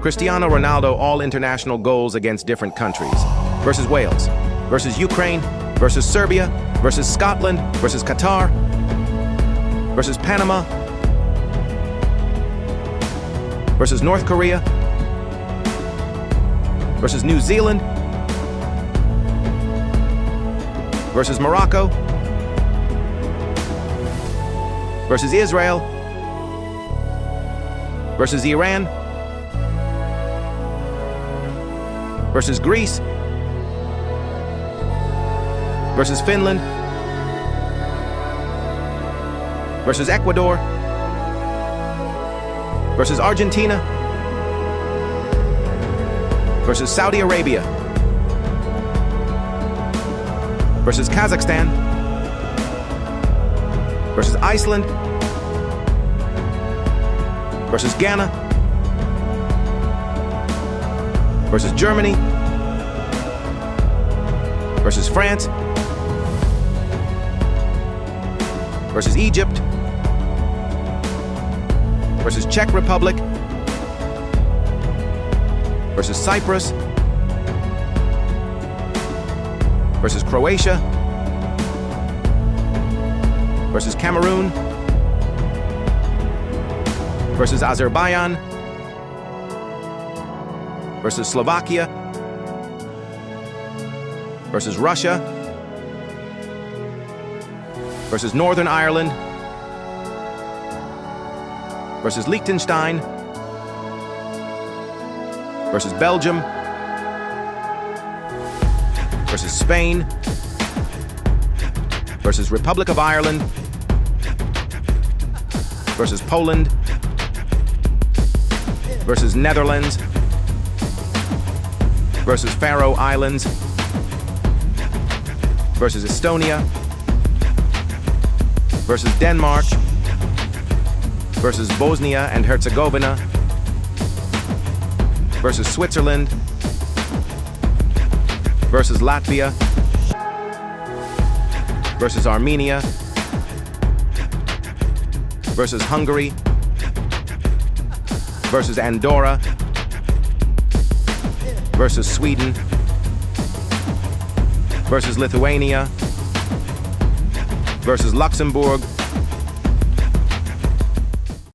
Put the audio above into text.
Cristiano Ronaldo all international goals against different countries. Versus Wales. Versus Ukraine. Versus Serbia. Versus Scotland. Versus Qatar. Versus Panama. Versus North Korea. Versus New Zealand. Versus Morocco. Versus Israel. Versus Iran. Versus Greece. Versus Finland. Versus Ecuador. Versus Argentina. Versus Saudi Arabia. Versus Kazakhstan. Versus Iceland. Versus Ghana. Versus Germany. Versus France. Versus Egypt. Versus Czech Republic. Versus Cyprus. Versus Croatia. Versus Cameroon. Versus Azerbaijan. Versus Slovakia. Versus Russia. Versus Northern Ireland. Versus Liechtenstein. Versus Belgium. Versus Spain. Versus Republic of Ireland. Versus Poland. Versus Netherlands. Versus Faroe Islands. Versus Estonia. Versus Denmark. Versus Bosnia and Herzegovina. Versus Switzerland. Versus Latvia. Versus Armenia. Versus Hungary. Versus Andorra. Versus Sweden. Versus Lithuania. Versus Luxembourg.